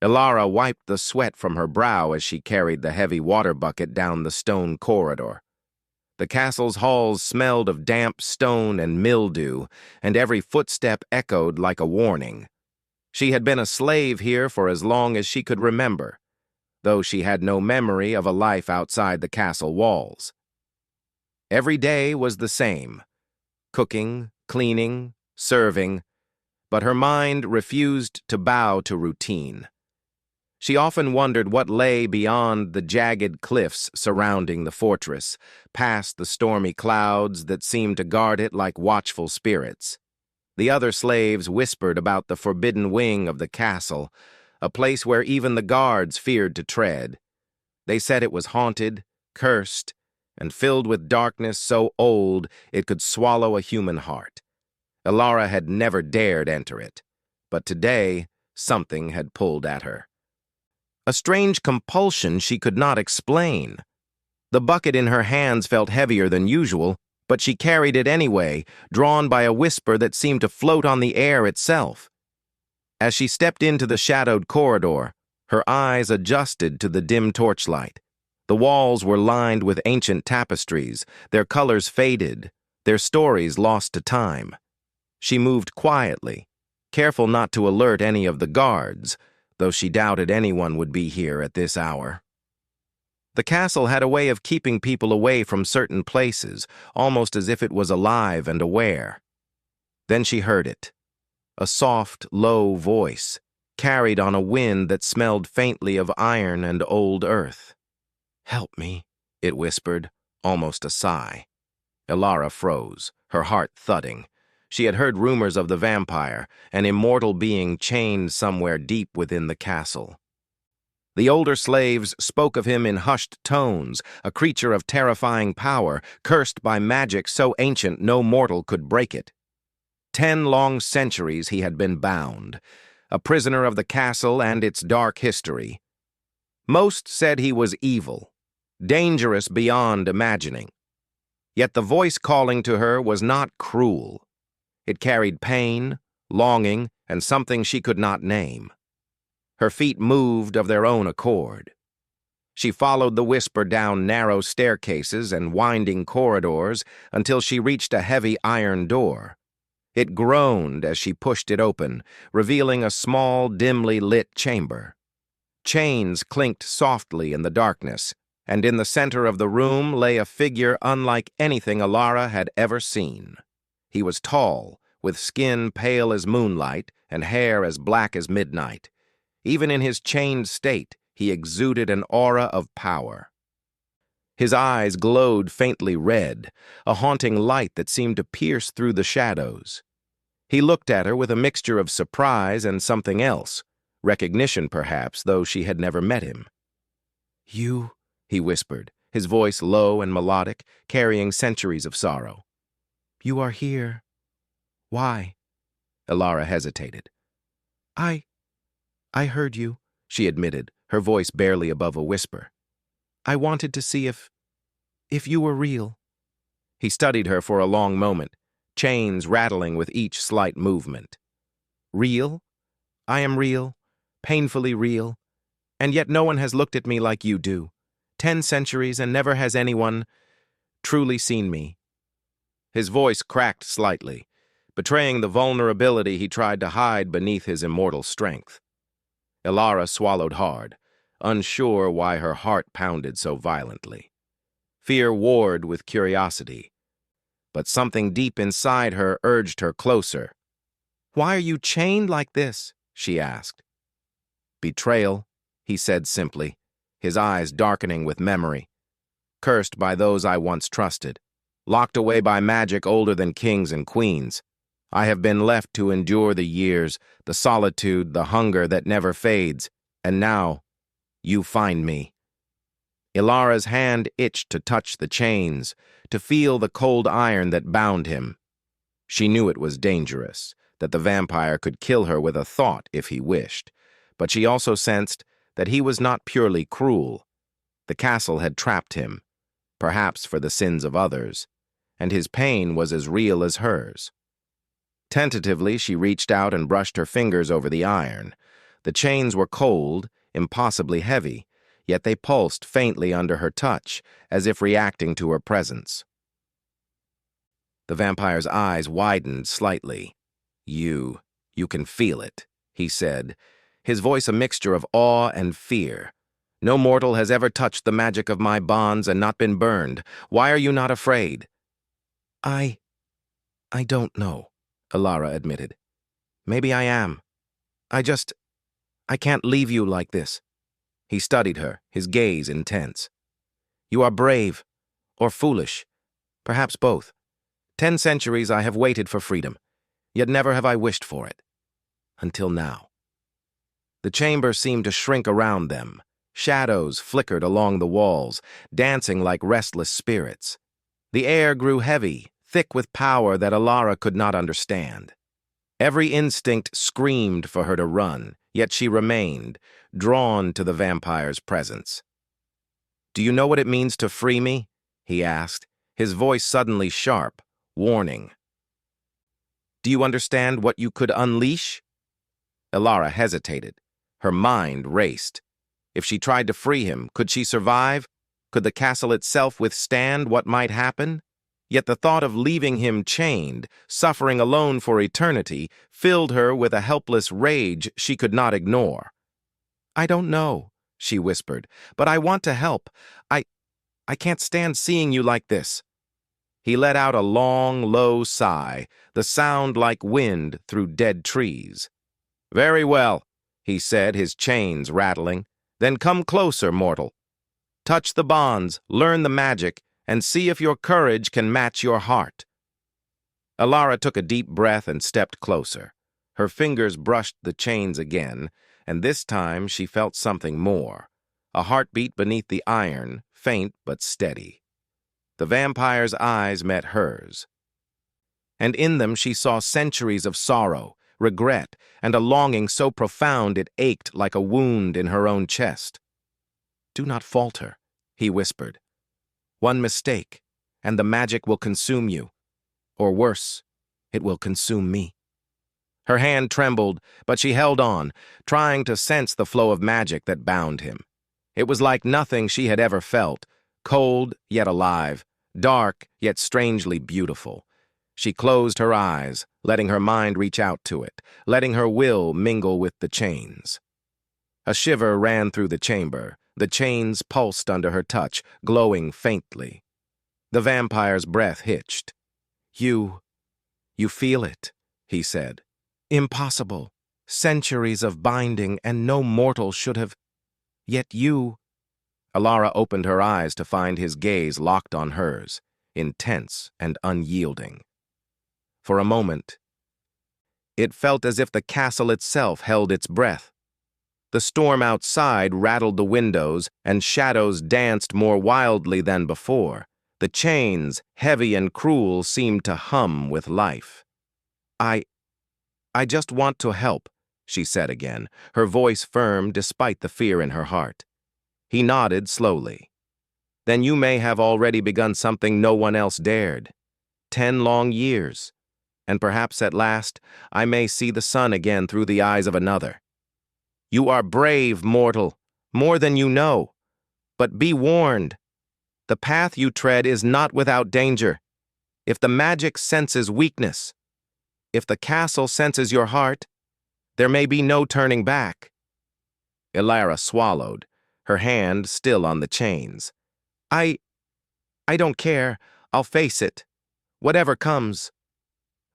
Ilara wiped the sweat from her brow as she carried the heavy water bucket down the stone corridor. The castle's halls smelled of damp stone and mildew, and every footstep echoed like a warning. She had been a slave here for as long as she could remember, though she had no memory of a life outside the castle walls. Every day was the same: cooking, cleaning, serving, but her mind refused to bow to routine. She often wondered what lay beyond the jagged cliffs surrounding the fortress, past the stormy clouds that seemed to guard it like watchful spirits. The other slaves whispered about the forbidden wing of the castle, a place where even the guards feared to tread. They said it was haunted, cursed, and filled with darkness so old it could swallow a human heart. Ilara had never dared enter it, but today something had pulled at her. A strange compulsion she could not explain. The bucket in her hands felt heavier than usual, but she carried it anyway, drawn by a whisper that seemed to float on the air itself. As she stepped into the shadowed corridor, her eyes adjusted to the dim torchlight. The walls were lined with ancient tapestries, their colors faded, their stories lost to time. She moved quietly, careful not to alert any of the guards, though she doubted anyone would be here at this hour. The castle had a way of keeping people away from certain places, almost as if it was alive and aware. Then she heard it, a soft, low voice, carried on a wind that smelled faintly of iron and old earth. "Help me," it whispered, almost a sigh. Ilara froze, her heart thudding. She had heard rumors of the vampire, an immortal being chained somewhere deep within the castle. The older slaves spoke of him in hushed tones, a creature of terrifying power, cursed by magic so ancient no mortal could break it. 10 long centuries he had been bound, a prisoner of the castle and its dark history. Most said he was evil, dangerous beyond imagining. Yet the voice calling to her was not cruel. It carried pain, longing, and something she could not name. Her feet moved of their own accord. She followed the whisper down narrow staircases and winding corridors until she reached a heavy iron door. It groaned as she pushed it open, revealing a small, dimly lit chamber. Chains clinked softly in the darkness, and in the center of the room lay a figure unlike anything Ilara had ever seen. He was tall, with skin pale as moonlight and hair as black as midnight. Even in his chained state, he exuded an aura of power. His eyes glowed faintly red, a haunting light that seemed to pierce through the shadows. He looked at her with a mixture of surprise and something else, recognition perhaps, though she had never met him. "You," he whispered, his voice low and melodic, carrying centuries of sorrow. "You are here. Why?" Ilara hesitated. I heard you," she admitted, her voice barely above a whisper. "I wanted to see if you were real." He studied her for a long moment, chains rattling with each slight movement. "Real? I am real, painfully real, and yet no one has looked at me like you do. 10 centuries and never has anyone truly seen me." His voice cracked slightly, betraying the vulnerability he tried to hide beneath his immortal strength. Ilara swallowed hard, unsure why her heart pounded so violently. Fear warred with curiosity, but something deep inside her urged her closer. "Why are you chained like this?" she asked. "Betrayal," he said simply, his eyes darkening with memory. "Cursed by those I once trusted, locked away by magic older than kings and queens. I have been left to endure the years, the solitude, the hunger that never fades, and now you find me." Ilara's hand itched to touch the chains, to feel the cold iron that bound him. She knew it was dangerous, that the vampire could kill her with a thought if he wished, but she also sensed that he was not purely cruel. The castle had trapped him, perhaps for the sins of others, and his pain was as real as hers. Tentatively, she reached out and brushed her fingers over the iron. The chains were cold, impossibly heavy, yet they pulsed faintly under her touch, as if reacting to her presence. The vampire's eyes widened slightly. You can feel it," he said, his voice a mixture of awe and fear. "No mortal has ever touched the magic of my bonds and not been burned. Why are you not afraid?" I don't know," Alara admitted. "Maybe I am. I can't leave you like this." He studied her, his gaze intense. "You are brave, or foolish, perhaps both. 10 centuries I have waited for freedom, yet never have I wished for it. Until now." The chamber seemed to shrink around them. Shadows flickered along the walls, dancing like restless spirits. The air grew heavy, thick with power that Alara could not understand. Every instinct screamed for her to run, yet she remained, drawn to the vampire's presence. "Do you know what it means to free me?" he asked, his voice suddenly sharp, warning. "Do you understand what you could unleash?" Alara hesitated. Her mind raced. If she tried to free him, could she survive? Could the castle itself withstand what might happen? Yet the thought of leaving him chained, suffering alone for eternity, filled her with a helpless rage she could not ignore. "I don't know," she whispered, "but I want to help. I can't stand seeing you like this." He let out a long, low sigh, the sound like wind through dead trees. "Very well," he said, his chains rattling. "Then come closer, mortal. Touch the bonds, learn the magic, and see if your courage can match your heart." Alara took a deep breath and stepped closer. Her fingers brushed the chains again, and this time she felt something more. A heartbeat beneath the iron, faint but steady. The vampire's eyes met hers, and in them she saw centuries of sorrow, regret, and a longing so profound it ached like a wound in her own chest. "Do not falter," he whispered. "One mistake, and the magic will consume you. Or worse, it will consume me." Her hand trembled, but she held on, trying to sense the flow of magic that bound him. It was like nothing she had ever felt, cold yet alive, dark yet strangely beautiful. She closed her eyes, letting her mind reach out to it, letting her will mingle with the chains. A shiver ran through the chamber. The chains pulsed under her touch, glowing faintly. The vampire's breath hitched. You feel it," he said. "Impossible. Centuries of binding, and no mortal should have. Yet you—" Alara opened her eyes to find his gaze locked on hers, intense and unyielding. For a moment, it felt as if the castle itself held its breath. The storm outside rattled the windows, and shadows danced more wildly than before. The chains, heavy and cruel, seemed to hum with life. I just want to help," she said again, her voice firm despite the fear in her heart. He nodded slowly. "Then you may have already begun something no one else dared. 10 long years. And perhaps at last I may see the sun again through the eyes of another. You are brave, mortal, more than you know. But be warned. The path you tread is not without danger. If the magic senses weakness, if the castle senses your heart, there may be no turning back." Alara swallowed, her hand still on the chains. I don't care. I'll face it. Whatever comes."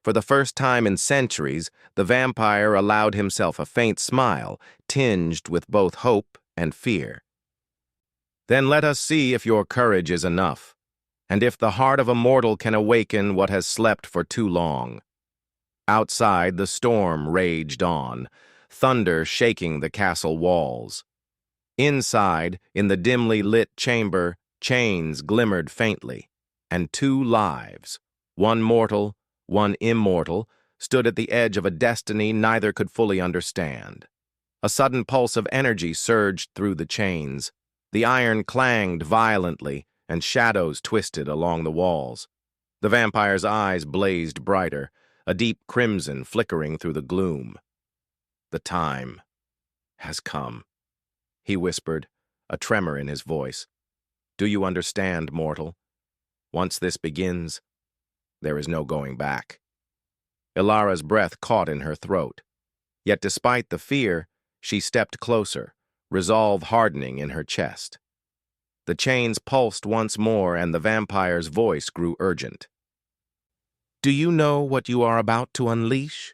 For the first time in centuries, the vampire allowed himself a faint smile, tinged with both hope and fear. "Then let us see if your courage is enough, and if the heart of a mortal can awaken what has slept for too long." Outside, the storm raged on, thunder shaking the castle walls. Inside, in the dimly lit chamber, chains glimmered faintly, and 2 lives, one mortal, one immortal, stood at the edge of a destiny neither could fully understand. A sudden pulse of energy surged through the chains. The iron clanged violently, and shadows twisted along the walls. The vampire's eyes blazed brighter, a deep crimson flickering through the gloom. The time. has come, he whispered, a tremor in his voice. Do you understand, mortal? Once this begins, there is no going back. Ilara's breath caught in her throat. Yet despite the fear, she stepped closer, resolve hardening in her chest. The chains pulsed once more, and the vampire's voice grew urgent. Do you know what you are about to unleash?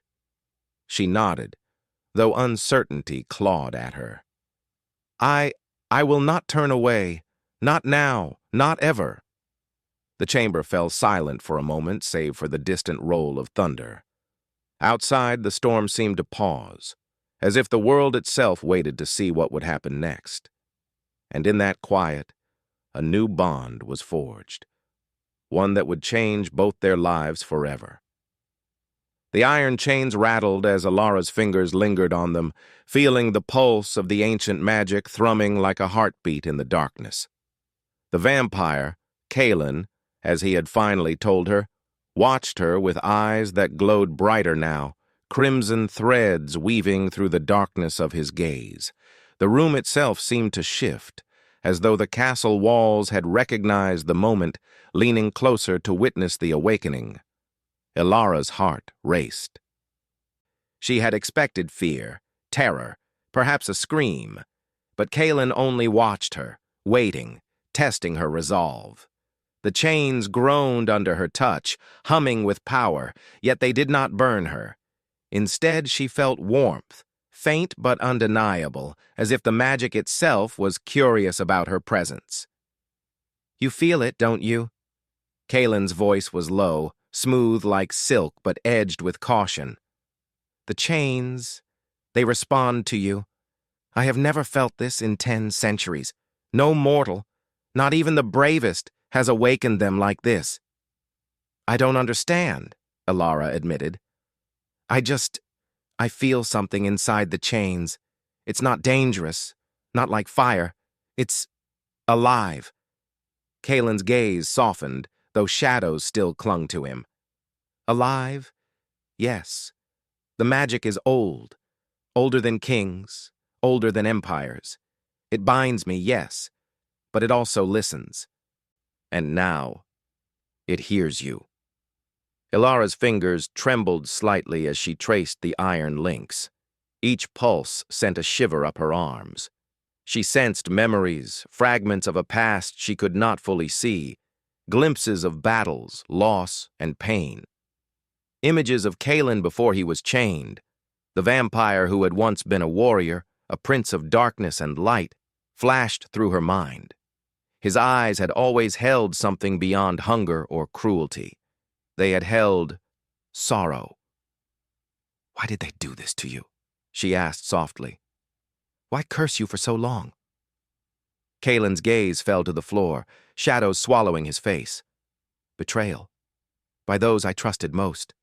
She nodded, though uncertainty clawed at her. I will not turn away. Not now, not ever. The chamber fell silent for a moment, save for the distant roll of thunder. Outside, the storm seemed to pause, as if the world itself waited to see what would happen next. And in that quiet, a new bond was forged, one that would change both their lives forever. The iron chains rattled as Ilara's fingers lingered on them, feeling the pulse of the ancient magic thrumming like a heartbeat in the darkness. The vampire, Kalen, as he had finally told her, watched her with eyes that glowed brighter now, crimson threads weaving through the darkness of his gaze. The room itself seemed to shift, as though the castle walls had recognized the moment, leaning closer to witness the awakening. Ilara's heart raced. She had expected fear, terror, perhaps a scream, but Kalen only watched her, waiting, testing her resolve. The chains groaned under her touch, humming with power, yet they did not burn her. Instead, she felt warmth, faint but undeniable, as if the magic itself was curious about her presence. You feel it, don't you? Kalen's voice was low, smooth like silk but edged with caution. The chains, they respond to you. I have never felt this in 10 centuries. No mortal, not even the bravest, has awakened them like this. I don't understand, Ilara admitted. I feel something inside the chains. It's not dangerous, not like fire. It's alive. Kalen's gaze softened, though shadows still clung to him. Alive? Yes. The magic is old, older than kings, older than empires. It binds me, yes, but it also listens. And now, it hears you. Ilara's fingers trembled slightly as she traced the iron links. Each pulse sent a shiver up her arms. She sensed memories, fragments of a past she could not fully see, glimpses of battles, loss, and pain. Images of Kalen before he was chained, the vampire who had once been a warrior, a prince of darkness and light, flashed through her mind. His eyes had always held something beyond hunger or cruelty. They had held sorrow. Why did they do this to you? She asked softly. Why curse you for so long? Kalen's gaze fell to the floor, shadows swallowing his face. Betrayal. By those I trusted most.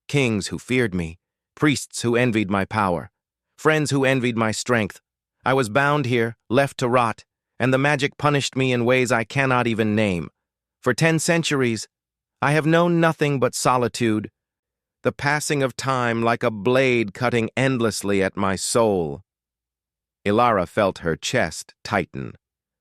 Kings who feared me, priests who envied my power, friends who envied my strength. I was bound here, left to rot, and the magic punished me in ways I cannot even name. For 10 centuries, I have known nothing but solitude, the passing of time like a blade cutting endlessly at my soul. Ilara felt her chest tighten.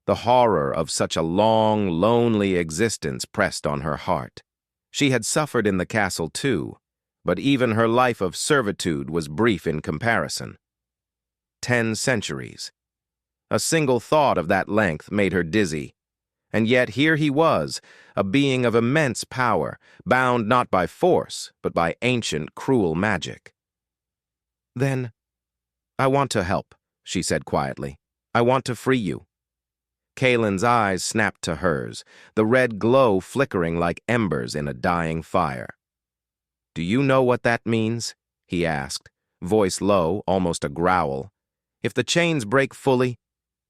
The horror of such a long, lonely existence pressed on her heart. She had suffered in the castle too, but even her life of servitude was brief in comparison. 10 centuries. A single thought of that length made her dizzy. And yet here he was, a being of immense power, bound not by force, but by ancient, cruel magic. Then, I want to help, she said quietly. I want to free you. Kalen's eyes snapped to hers, the red glow flickering like embers in a dying fire. Do you know what that means? He asked, voice low, almost a growl. If the chains break fully,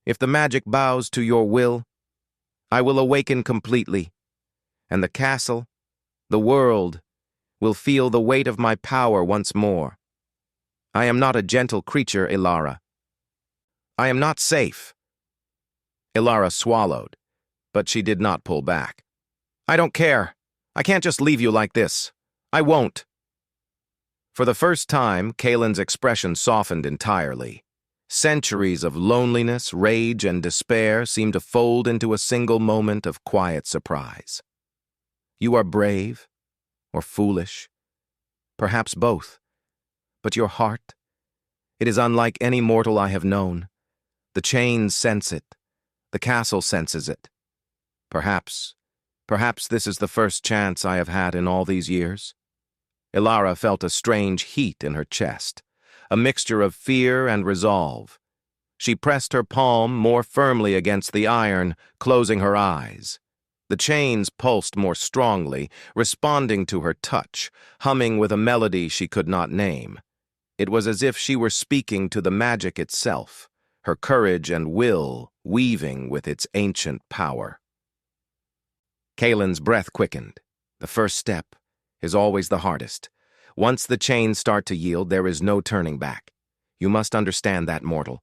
if the magic bows to your will, I will awaken completely, and the castle, the world, will feel the weight of my power once more. I am not a gentle creature, Ilara. I am not safe. Ilara swallowed, but she did not pull back. I don't care. I can't just leave you like this. I won't. For the first time, Kalen's expression softened entirely. Centuries of loneliness, rage, and despair seem to fold into a single moment of quiet surprise. You are brave, or foolish, perhaps both, but your heart, it is unlike any mortal I have known. The chains sense it, the castle senses it. Perhaps this is the first chance I have had in all these years. Ilara felt a strange heat in her chest, a mixture of fear and resolve. She pressed her palm more firmly against the iron, closing her eyes. The chains pulsed more strongly, responding to her touch, humming with a melody she could not name. It was as if she were speaking to the magic itself, her courage and will weaving with its ancient power. Kaelin's breath quickened. The first step is always the hardest. Once the chains start to yield, there is no turning back. You must understand that, mortal.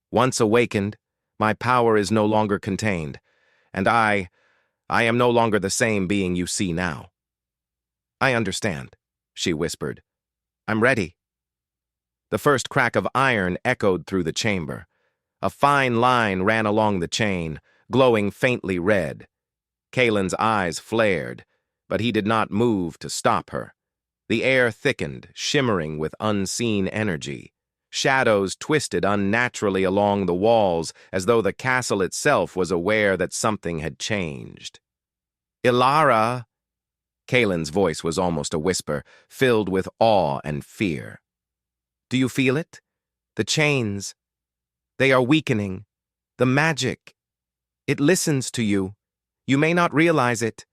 Once awakened, my power is no longer contained, and I am no longer the same being you see now. I understand, she whispered. I'm ready. The first crack of iron echoed through the chamber. A fine line ran along the chain, glowing faintly red. Kaelin's eyes flared, but he did not move to stop her. The air thickened, shimmering with unseen energy. Shadows twisted unnaturally along the walls, as though the castle itself was aware that something had changed. Ilara! Kaelin's voice was almost a whisper, filled with awe and fear. Do you feel it? The chains. They are weakening. The magic. It listens to you. You may not realize it,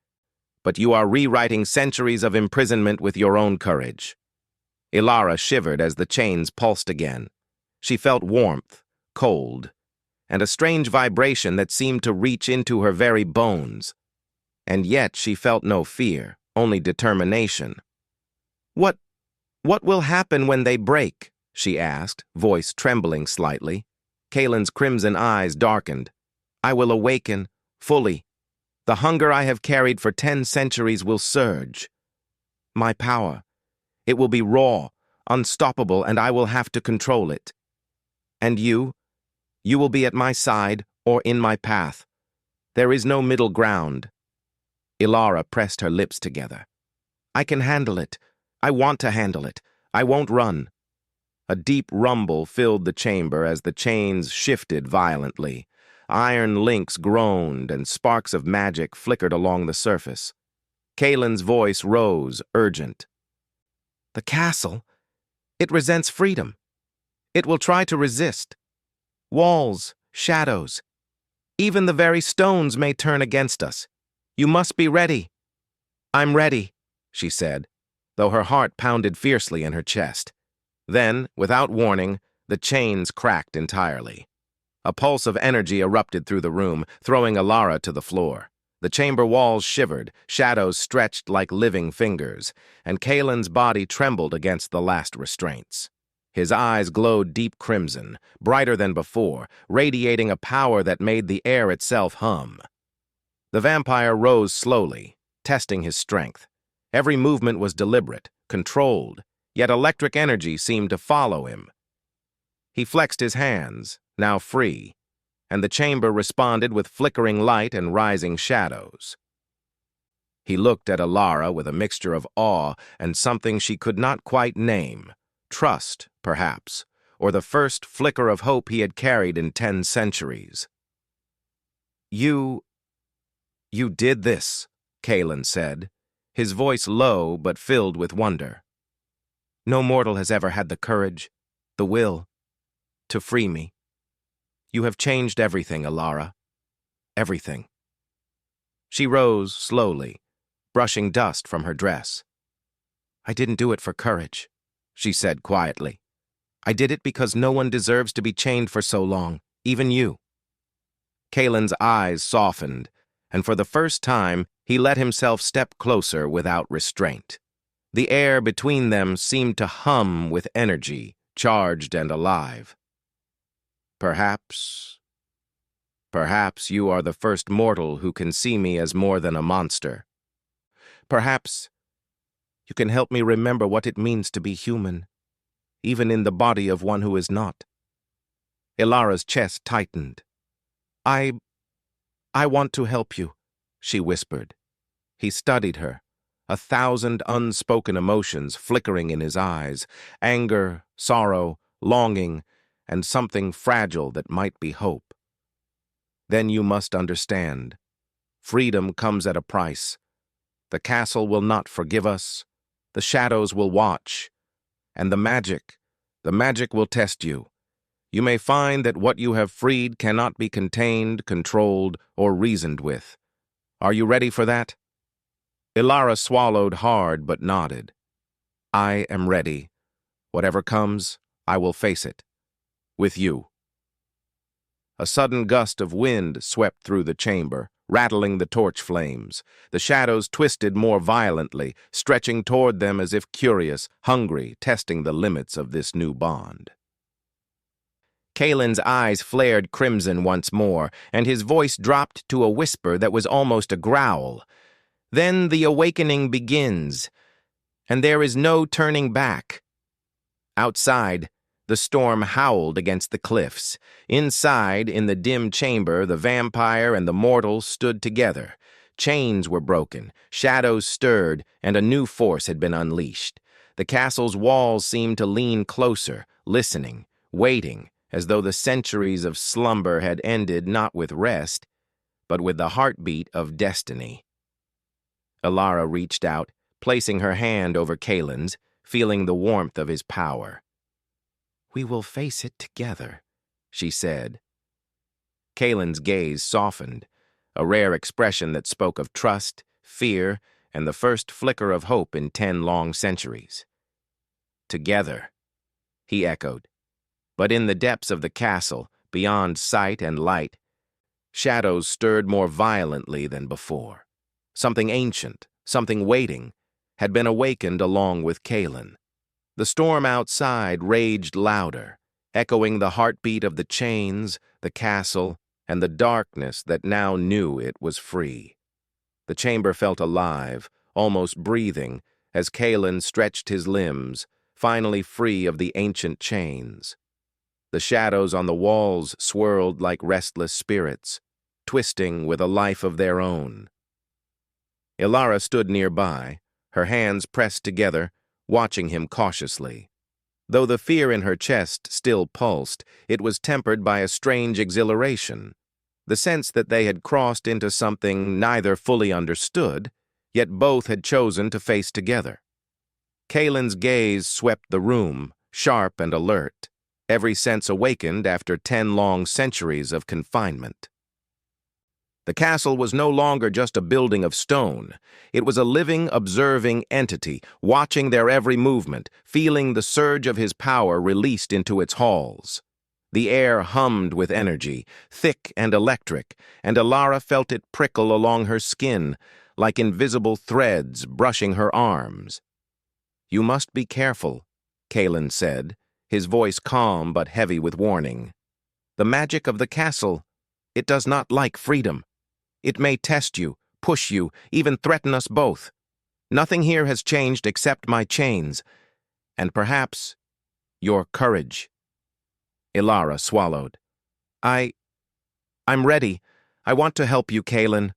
but you are rewriting centuries of imprisonment with your own courage. Ilara shivered as the chains pulsed again. She felt warmth, cold, and a strange vibration that seemed to reach into her very bones. And yet she felt no fear, only determination. What will happen when they break? She asked, voice trembling slightly. Kaelin's crimson eyes darkened. I will awaken, fully. The hunger I have carried for 10 centuries will surge. My power, it will be raw, unstoppable, and I will have to control it. And you will be at my side or in my path. There is no middle ground. Ilara pressed her lips together. I can handle it. I want to handle it. I won't run. A deep rumble filled the chamber as the chains shifted violently. Iron links groaned and sparks of magic flickered along the surface. Kaelin's voice rose, urgent. The castle, it resents freedom. It will try to resist. Walls, shadows, even the very stones may turn against us. You must be ready. I'm ready, she said, though her heart pounded fiercely in her chest. Then, without warning, the chains cracked entirely. A pulse of energy erupted through the room, throwing Ilara to the floor. The chamber walls shivered, shadows stretched like living fingers, and Kaelin's body trembled against the last restraints. His eyes glowed deep crimson, brighter than before, radiating a power that made the air itself hum. The vampire rose slowly, testing his strength. Every movement was deliberate, controlled, yet electric energy seemed to follow him. He flexed his hands, now free, and the chamber responded with flickering light and rising shadows. He looked at Ilara with a mixture of awe and something she could not quite name. Trust, perhaps, or the first flicker of hope he had carried in 10 centuries. You did this, Kaelin said, his voice low but filled with wonder. No mortal has ever had the courage, the will, to free me. You have changed everything, Ilara. Everything. She rose slowly, brushing dust from her dress. I didn't do it for courage, she said quietly. I did it because no one deserves to be chained for so long, even you. Kaelin's eyes softened, and for the first time, he let himself step closer without restraint. The air between them seemed to hum with energy, charged and alive. Perhaps you are the first mortal who can see me as more than a monster. Perhaps you can help me remember what it means to be human, even in the body of one who is not. Ilara's chest tightened. I want to help you, she whispered. He studied her, 1,000 unspoken emotions flickering in his eyes, anger, sorrow, longing, and something fragile that might be hope. Then you must understand. Freedom comes at a price. The castle will not forgive us. The shadows will watch. And the magic will test you. You may find that what you have freed cannot be contained, controlled, or reasoned with. Are you ready for that? Ilara swallowed hard but nodded. I am ready. Whatever comes, I will face it. With you. A sudden gust of wind swept through the chamber, rattling the torch flames. The shadows twisted more violently, stretching toward them as if curious, hungry, testing the limits of this new bond. Kalen's eyes flared crimson once more, and his voice dropped to a whisper that was almost a growl. Then the awakening begins, and there is no turning back. Outside, the storm howled against the cliffs. Inside, in the dim chamber, the vampire and the mortal stood together. Chains were broken, shadows stirred, and a new force had been unleashed. The castle's walls seemed to lean closer, listening, waiting, as though the centuries of slumber had ended not with rest, but with the heartbeat of destiny. Ilara reached out, placing her hand over Kalen's, feeling the warmth of his power. We will face it together, she said. Kalen's gaze softened, a rare expression that spoke of trust, fear, and the first flicker of hope in 10 long centuries. Together, he echoed. But in the depths of the castle, beyond sight and light, shadows stirred more violently than before. Something ancient, something waiting, had been awakened along with Kalen. The storm outside raged louder, echoing the heartbeat of the chains, the castle, and the darkness that now knew it was free. The chamber felt alive, almost breathing, as Kalen stretched his limbs, finally free of the ancient chains. The shadows on the walls swirled like restless spirits, twisting with a life of their own. Ilara stood nearby, her hands pressed together, watching him cautiously. Though the fear in her chest still pulsed, it was tempered by a strange exhilaration, the sense that they had crossed into something neither fully understood, yet both had chosen to face together. Kalen's gaze swept the room, sharp and alert, every sense awakened after 10 long centuries of confinement. The castle was no longer just a building of stone. It was a living, observing entity, watching their every movement, feeling the surge of his power released into its halls. The air hummed with energy, thick and electric, and Ilara felt it prickle along her skin, like invisible threads brushing her arms. You must be careful, Kalen said, his voice calm but heavy with warning. The magic of the castle, it does not like freedom. It may test you, push you, even threaten us both. Nothing here has changed except my chains, and perhaps your courage. Ilara swallowed. I'm ready. I want to help you, Kalen.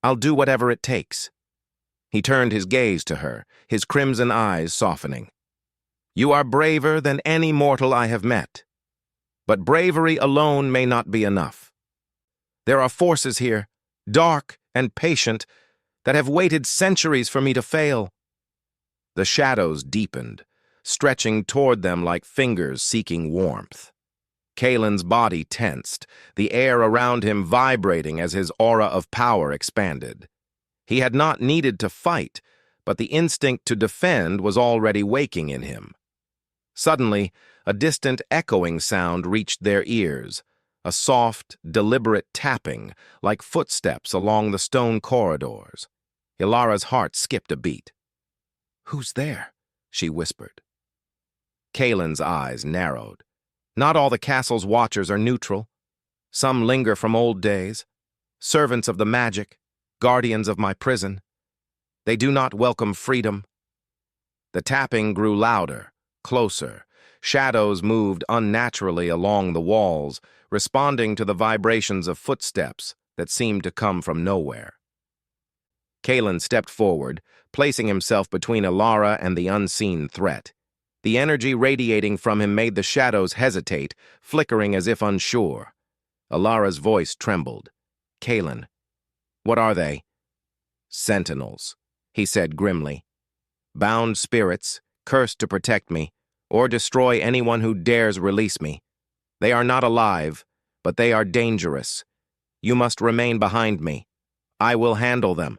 I'll do whatever it takes. He turned his gaze to her, his crimson eyes softening. You are braver than any mortal I have met. But bravery alone may not be enough. There are forces here, dark and patient, that have waited centuries for me to fail. The shadows deepened, stretching toward them like fingers seeking warmth. Kalen's body tensed, the air around him vibrating as his aura of power expanded. He had not needed to fight, but the instinct to defend was already waking in him. Suddenly, a distant echoing sound reached their ears, a soft, deliberate tapping, like footsteps along the stone corridors. Ilara's heart skipped a beat. Who's there? She whispered. Kalen's eyes narrowed. Not all the castle's watchers are neutral. Some linger from old days, servants of the magic, guardians of my prison. They do not welcome freedom. The tapping grew louder, closer, Shadows moved unnaturally along the walls, responding to the vibrations of footsteps that seemed to come from nowhere. Kalen stepped forward, placing himself between Ilara and the unseen threat. The energy radiating from him made the shadows hesitate, flickering as if unsure. Ilara's voice trembled. "Kalen, what are they?" "Sentinels," he said grimly. "Bound spirits, cursed to protect me, or destroy anyone who dares release me. They are not alive, but they are dangerous. You must remain behind me. I will handle them."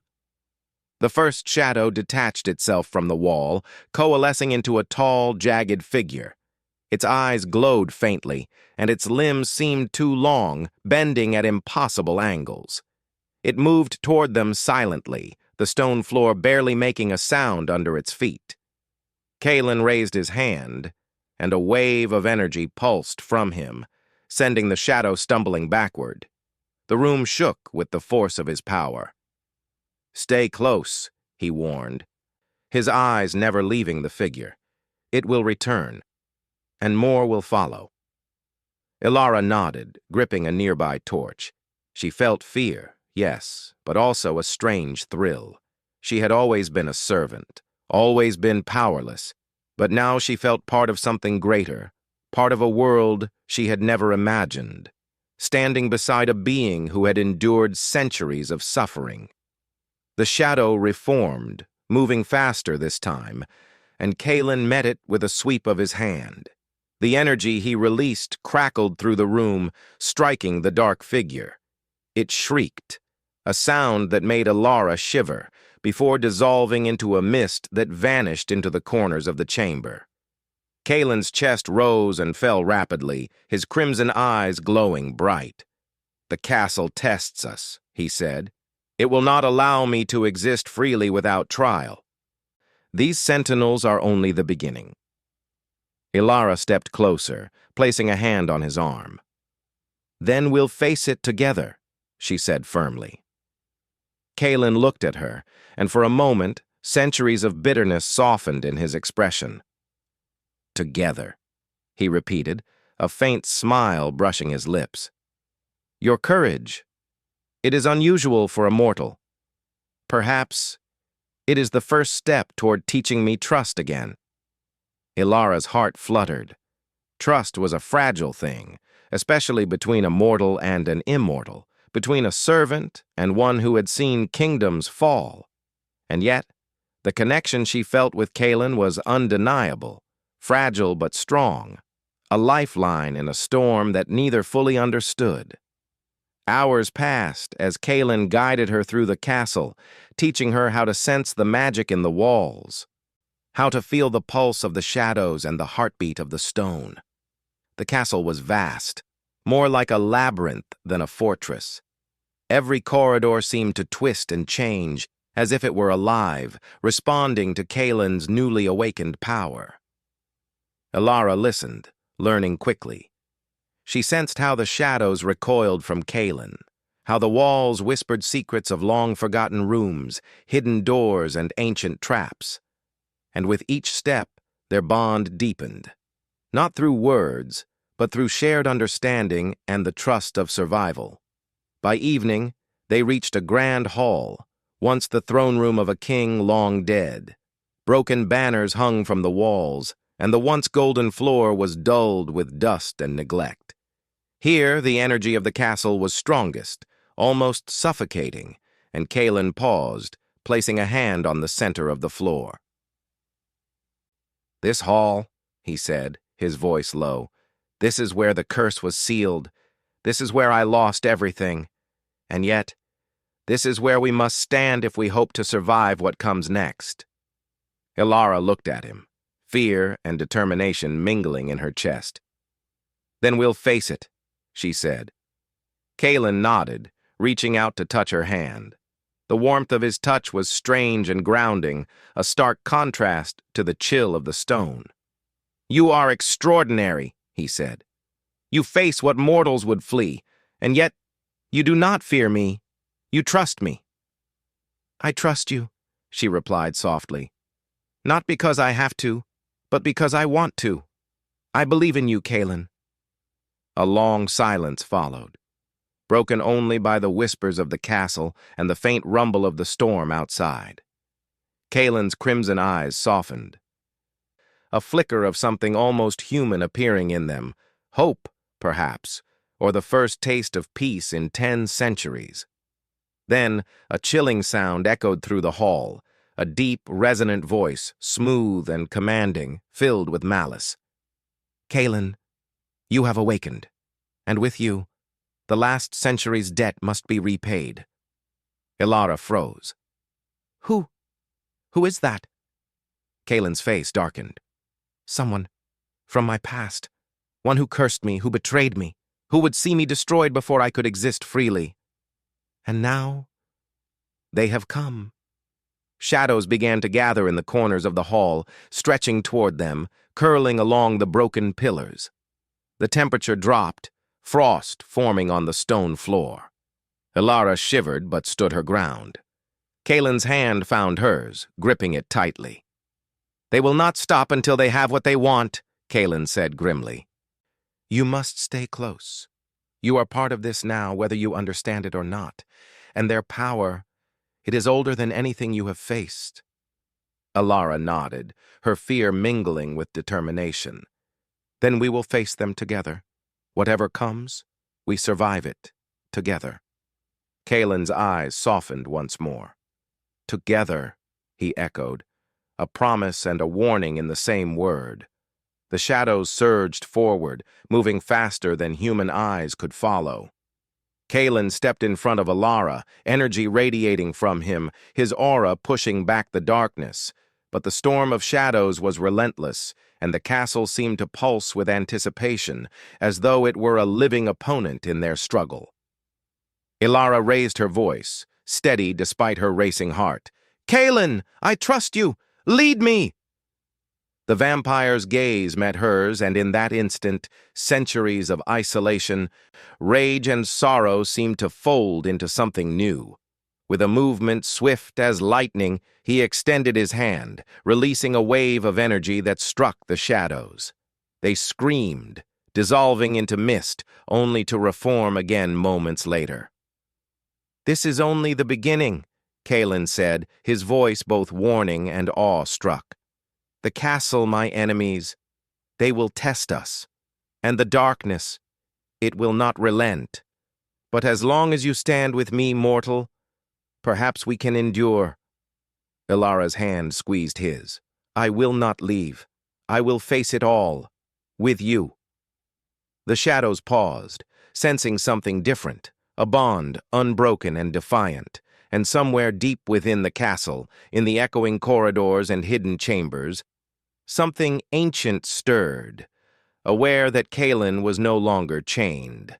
The first shadow detached itself from the wall, coalescing into a tall, jagged figure. Its eyes glowed faintly, and its limbs seemed too long, bending at impossible angles. It moved toward them silently, the stone floor barely making a sound under its feet. Kalen raised his hand, and a wave of energy pulsed from him, sending the shadow stumbling backward. The room shook with the force of his power. "Stay close," he warned, his eyes never leaving the figure. "It will return, and more will follow." Ilara nodded, gripping a nearby torch. She felt fear, yes, but also a strange thrill. She had always been a servant, always been powerless, but now she felt part of something greater, part of a world she had never imagined, standing beside a being who had endured centuries of suffering. The shadow reformed, moving faster this time, and Kalen met it with a sweep of his hand. The energy he released crackled through the room, striking the dark figure. It shrieked, a sound that made Ilara shiver, before dissolving into a mist that vanished into the corners of the chamber. Kalen's chest rose and fell rapidly, his crimson eyes glowing bright. "The castle tests us," he said. "It will not allow me to exist freely without trial. These sentinels are only the beginning." Ilara stepped closer, placing a hand on his arm. "Then we'll face it together," she said firmly. Kalen looked at her, and for a moment, centuries of bitterness softened in his expression. "Together," he repeated, a faint smile brushing his lips. "Your courage. It is unusual for a mortal. Perhaps it is the first step toward teaching me trust again." Ilara's heart fluttered. Trust was a fragile thing, especially between a mortal and an immortal, between a servant and one who had seen kingdoms fall. And yet, the connection she felt with Kalen was undeniable, fragile but strong, a lifeline in a storm that neither fully understood. Hours passed as Kalen guided her through the castle, teaching her how to sense the magic in the walls, how to feel the pulse of the shadows and the heartbeat of the stone. The castle was vast, more like a labyrinth than a fortress. Every corridor seemed to twist and change, as if it were alive, responding to Kalen's newly awakened power. Ilara listened, learning quickly. She sensed how the shadows recoiled from Kalen, how the walls whispered secrets of long-forgotten rooms, hidden doors, and ancient traps. And with each step, their bond deepened, not through words, but through shared understanding and the trust of survival. By evening, they reached a grand hall, once the throne room of a king long dead. Broken banners hung from the walls, and the once golden floor was dulled with dust and neglect. Here, the energy of the castle was strongest, almost suffocating, and Kalen paused, placing a hand on the center of the floor. "This hall," he said, his voice low, "this is where the curse was sealed. This is where I lost everything. And yet, this is where we must stand if we hope to survive what comes next." Ilara looked at him, fear and determination mingling in her chest. "Then we'll face it," she said. Kalen nodded, reaching out to touch her hand. The warmth of his touch was strange and grounding, a stark contrast to the chill of the stone. "You are extraordinary," he said. "You face what mortals would flee, and yet you do not fear me. You trust me." "I trust you," she replied softly. "Not because I have to, but because I want to. I believe in you, Kaelin. A long silence followed, broken only by the whispers of the castle and the faint rumble of the storm outside. Kaelin's crimson eyes softened, a flicker of something almost human appearing in them, hope, perhaps, or the first taste of peace in 10 centuries. Then, a chilling sound echoed through the hall, a deep, resonant voice, smooth and commanding, filled with malice. Kaelin, you have awakened, and with you, the last century's debt must be repaid. Ilara froze. Who is that? Kaelin's face darkened. Someone from my past, one who cursed me, who betrayed me, who would see me destroyed before I could exist freely. And now, they have come. Shadows began to gather in the corners of the hall, stretching toward them, curling along the broken pillars. The temperature dropped, frost forming on the stone floor. Ilara shivered but stood her ground. Kaelin's hand found hers, gripping it tightly. They will not stop until they have what they want, Kaelin said grimly. You must stay close. You are part of this now, whether you understand it or not, and their power, it is older than anything you have faced. Ilara nodded, her fear mingling with determination. Then we will face them together. Whatever comes, we survive it, together. Kaelin's eyes softened once more. Together, he echoed, a promise and a warning in the same word. The shadows surged forward, moving faster than human eyes could follow. Kaelin stepped in front of Ilara, energy radiating from him, his aura pushing back the darkness. But the storm of shadows was relentless, and the castle seemed to pulse with anticipation, as though it were a living opponent in their struggle. Ilara raised her voice, steady despite her racing heart. Kaelin, I trust you! Lead me! The vampire's gaze met hers, and in that instant, centuries of isolation, rage and sorrow seemed to fold into something new. With a movement swift as lightning, he extended his hand, releasing a wave of energy that struck the shadows. They screamed, dissolving into mist, only to reform again moments later. This is only the beginning, Kaelin said, his voice both warning and awe-struck. The castle, my enemies, they will test us, and the darkness, it will not relent. But as long as you stand with me, mortal, perhaps we can endure. Ilara's hand squeezed his. I will not leave. I will face it all, with you. The shadows paused, sensing something different, a bond unbroken and defiant, and somewhere deep within the castle, in the echoing corridors and hidden chambers, something ancient stirred, aware that Kaelin was no longer chained,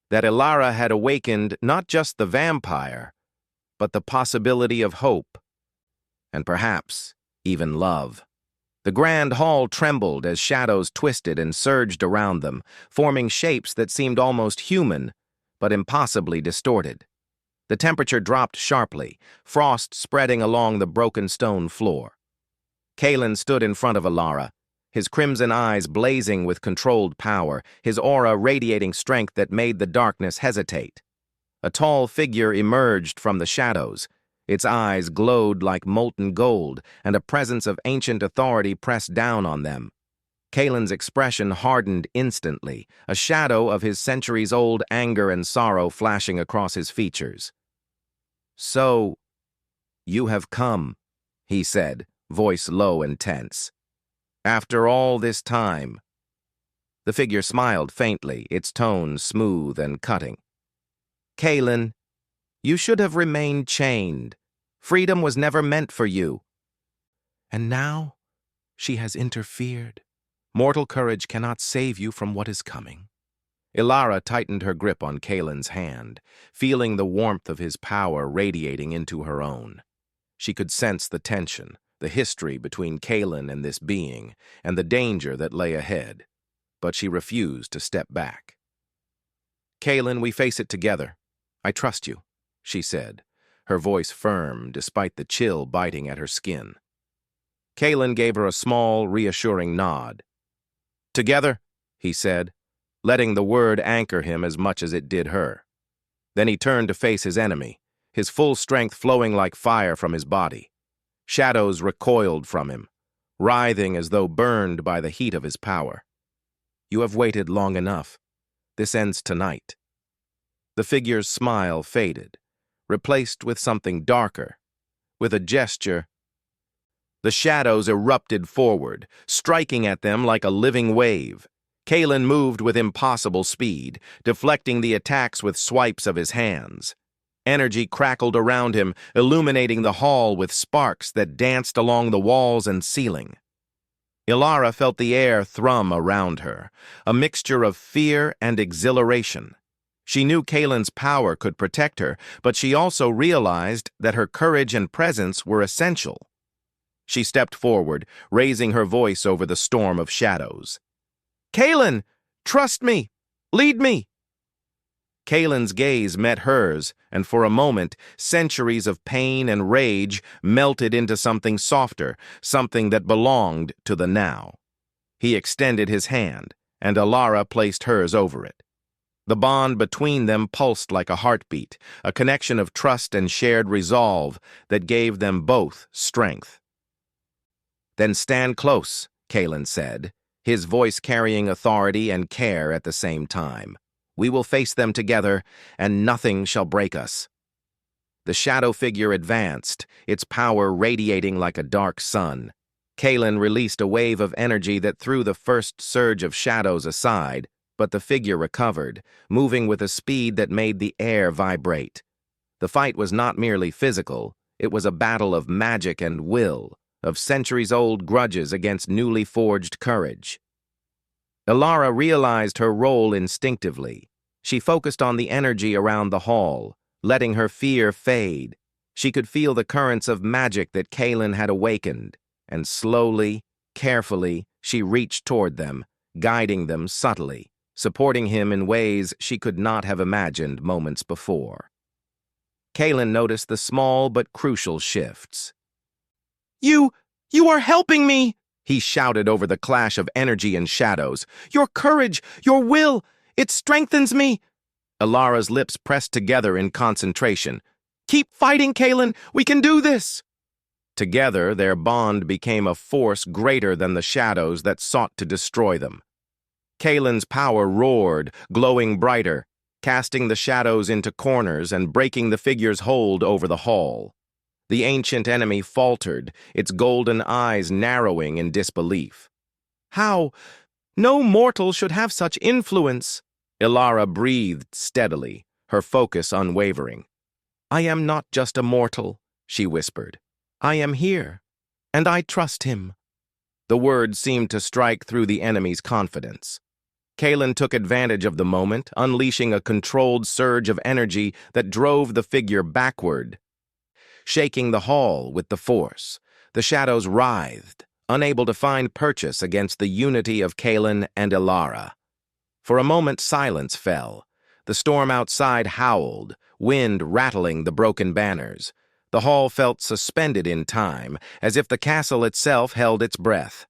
that Ilara had awakened not just the vampire, but the possibility of hope, and perhaps even love. The grand hall trembled as shadows twisted and surged around them, forming shapes that seemed almost human, but impossibly distorted. The temperature dropped sharply, frost spreading along the broken stone floor. Kaelin stood in front of Ilara, his crimson eyes blazing with controlled power, his aura radiating strength that made the darkness hesitate. A tall figure emerged from the shadows. Its eyes glowed like molten gold, and a presence of ancient authority pressed down on them. Kaelin's expression hardened instantly, a shadow of his centuries-old anger and sorrow flashing across his features. So, you have come, he said, voice low and tense. After all this time. The figure smiled faintly, its tone smooth and cutting. Kaelin, you should have remained chained. Freedom was never meant for you. And now, she has interfered. Mortal courage cannot save you from what is coming. Ilara tightened her grip on Kaelin's hand, feeling the warmth of his power radiating into her own. She could sense the tension, the history between Kaelin and this being, and the danger that lay ahead. But she refused to step back. Kaelin, we face it together. I trust you, she said, her voice firm despite the chill biting at her skin. Kaelin gave her a small, reassuring nod. Together, he said, letting the word anchor him as much as it did her. Then he turned to face his enemy, his full strength flowing like fire from his body. Shadows recoiled from him, writhing as though burned by the heat of his power. You have waited long enough. This ends tonight. The figure's smile faded, replaced with something darker. With a gesture, the shadows erupted forward, striking at them like a living wave. Kalen moved with impossible speed, deflecting the attacks with swipes of his hands. Energy crackled around him, illuminating the hall with sparks that danced along the walls and ceiling. Ilara felt the air thrum around her, a mixture of fear and exhilaration. She knew Kalen's power could protect her, but she also realized that her courage and presence were essential. She stepped forward, raising her voice over the storm of shadows. Kalen, trust me! Lead me! Kalen's gaze met hers, and for a moment, centuries of pain and rage melted into something softer, something that belonged to the now. He extended his hand, and Ilara placed hers over it. The bond between them pulsed like a heartbeat, a connection of trust and shared resolve that gave them both strength. Then stand close, Kalen said, his voice carrying authority and care at the same time. We will face them together, and nothing shall break us. The shadow figure advanced, its power radiating like a dark sun. Kalen released a wave of energy that threw the first surge of shadows aside, but the figure recovered, moving with a speed that made the air vibrate. The fight was not merely physical, it was a battle of magic and will, of centuries-old grudges against newly forged courage. Ilara realized her role instinctively. She focused on the energy around the hall, letting her fear fade. She could feel the currents of magic that Kalen had awakened, and slowly, carefully, she reached toward them, guiding them subtly, supporting him in ways she could not have imagined moments before. Kalen noticed the small but crucial shifts. You are helping me! He shouted over the clash of energy and shadows. Your courage, your will, it strengthens me. Ilara's lips pressed together in concentration. Keep fighting, Kalen. We can do this. Together, their bond became a force greater than the shadows that sought to destroy them. Kalen's power roared, glowing brighter, casting the shadows into corners and breaking the figure's hold over the hall. The ancient enemy faltered, its golden eyes narrowing in disbelief. How? No mortal should have such influence. Ilara breathed steadily, her focus unwavering. I am not just a mortal, she whispered. I am here, and I trust him. The words seemed to strike through the enemy's confidence. Kalen took advantage of the moment, unleashing a controlled surge of energy that drove the figure backward. Shaking the hall with the force, the shadows writhed, unable to find purchase against the unity of Kalen and Ilara. For a moment silence fell. The storm outside howled, wind rattling the broken banners. The hall felt suspended in time, as if the castle itself held its breath.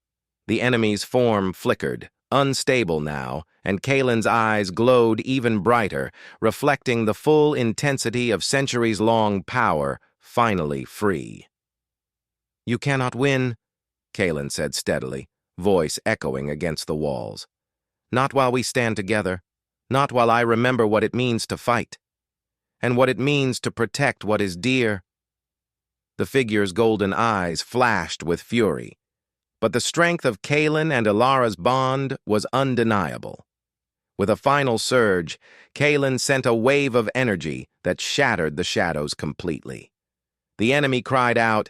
The enemy's form flickered, unstable now, and Kalen's eyes glowed even brighter, reflecting the full intensity of centuries-long power, finally free. You cannot win, Kalen said steadily, voice echoing against the walls. Not while we stand together, not while I remember what it means to fight, and what it means to protect what is dear. The figure's golden eyes flashed with fury, but the strength of Kalen and Ilara's bond was undeniable. With a final surge, Kalen sent a wave of energy that shattered the shadows completely. The enemy cried out,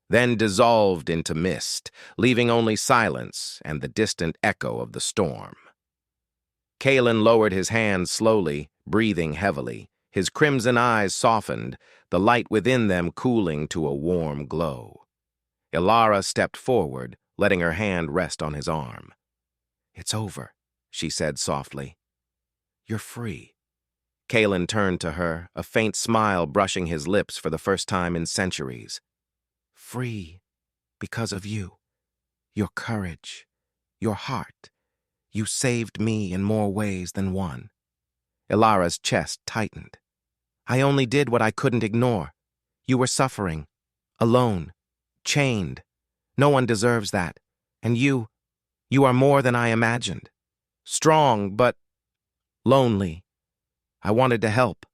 then dissolved into mist, leaving only silence and the distant echo of the storm. Kalen lowered his hands slowly, breathing heavily. His crimson eyes softened, the light within them cooling to a warm glow. Ilara stepped forward, letting her hand rest on his arm. It's over, she said softly. You're free. Kalen turned to her, a faint smile brushing his lips for the first time in centuries. Free, because of you. Your courage, your heart, You saved me in more ways than one. Ilara's chest tightened. I only did what I couldn't ignore. You were suffering, alone, chained. No one deserves that. And you are more than I imagined. Strong, but lonely. I wanted to help.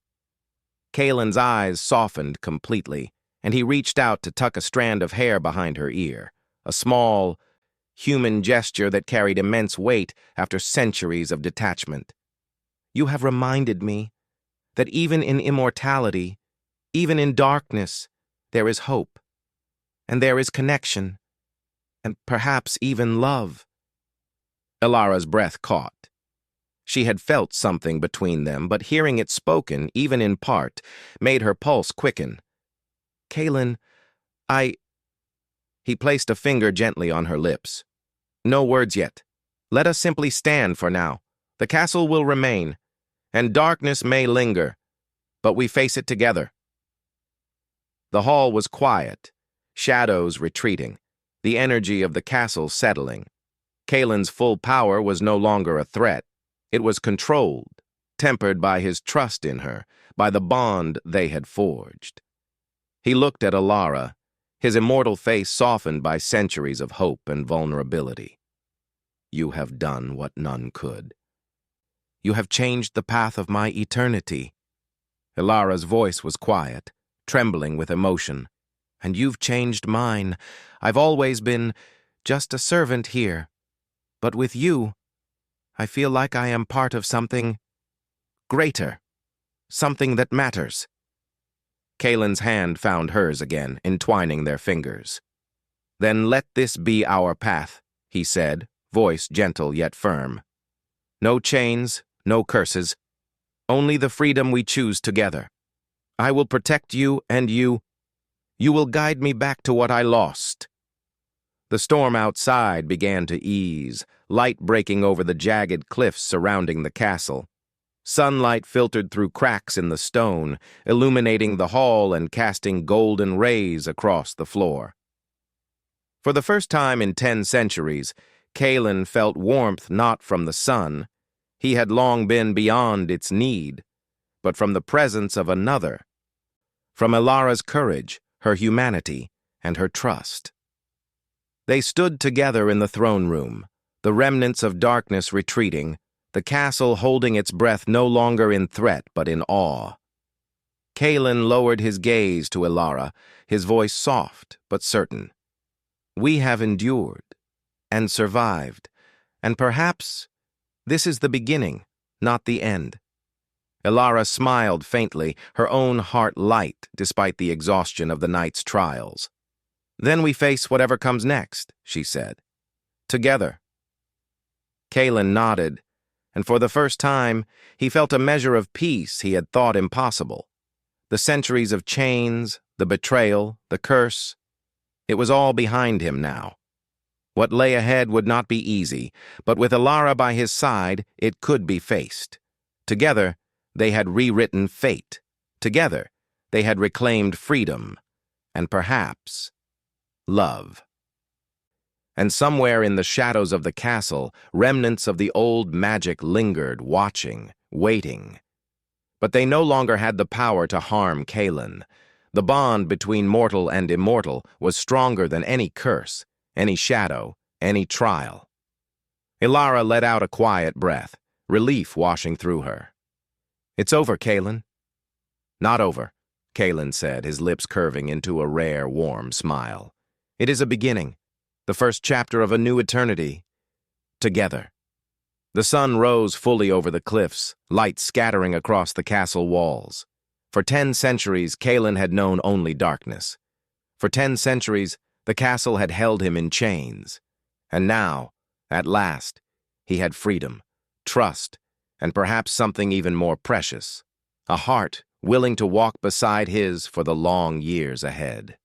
Kalen's eyes softened completely, and he reached out to tuck a strand of hair behind her ear, a small, human gesture that carried immense weight after centuries of detachment. You have reminded me that even in immortality, even in darkness, there is hope, and there is connection, and perhaps even love. Ilara's breath caught. She had felt something between them, but hearing it spoken, even in part, made her pulse quicken. Kalen, He placed a finger gently on her lips. No words yet. Let us simply stand for now. The castle will remain, and darkness may linger, but we face it together. The hall was quiet, shadows retreating, the energy of the castle settling. Kalen's full power was no longer a threat. It was controlled, tempered by his trust in her, by the bond they had forged. He looked at Ilara, his immortal face softened by centuries of hope and vulnerability. You have done what none could. You have changed the path of my eternity. Ilara's voice was quiet, trembling with emotion. And you've changed mine. I've always been just a servant here. But with you, I feel like I am part of something greater, something that matters. Kalen's hand found hers again, entwining their fingers. Then let this be our path, he said, voice gentle yet firm. No chains, no curses, only the freedom we choose together. I will protect you, and you will guide me back to what I lost. The storm outside began to ease, light breaking over the jagged cliffs surrounding the castle. Sunlight filtered through cracks in the stone, illuminating the hall and casting golden rays across the floor. For the first time in 10 centuries, Kalen felt warmth not from the sun. He had long been beyond its need, but from the presence of another. From Ilara's courage, her humanity, and her trust. They stood together in the throne room, the remnants of darkness retreating, the castle holding its breath no longer in threat but in awe. Kalen lowered his gaze to Ilara, his voice soft but certain. We have endured and survived, and perhaps this is the beginning, not the end. Ilara smiled faintly, her own heart light despite the exhaustion of the night's trials. Then we face whatever comes next, she said. Together. Kalen nodded, and for the first time, he felt a measure of peace he had thought impossible. The centuries of chains, the betrayal, the curse, it was all behind him now. What lay ahead would not be easy, but with Ilara by his side, it could be faced. Together, they had rewritten fate. Together, they had reclaimed freedom, and perhaps love. And somewhere in the shadows of the castle, remnants of the old magic lingered, watching, waiting. But they no longer had the power to harm Kalen. The bond between mortal and immortal was stronger than any curse, any shadow, any trial. Ilara let out a quiet breath, relief washing through her. It's over, Kalen. Not over, Kalen said, his lips curving into a rare, warm smile. It is a beginning, the first chapter of a new eternity. Together. The sun rose fully over the cliffs, light scattering across the castle walls. For 10 centuries, Kalen had known only darkness. For 10 centuries, the castle had held him in chains. And now, at last, he had freedom, trust, and perhaps something even more precious, a heart willing to walk beside his for the long years ahead.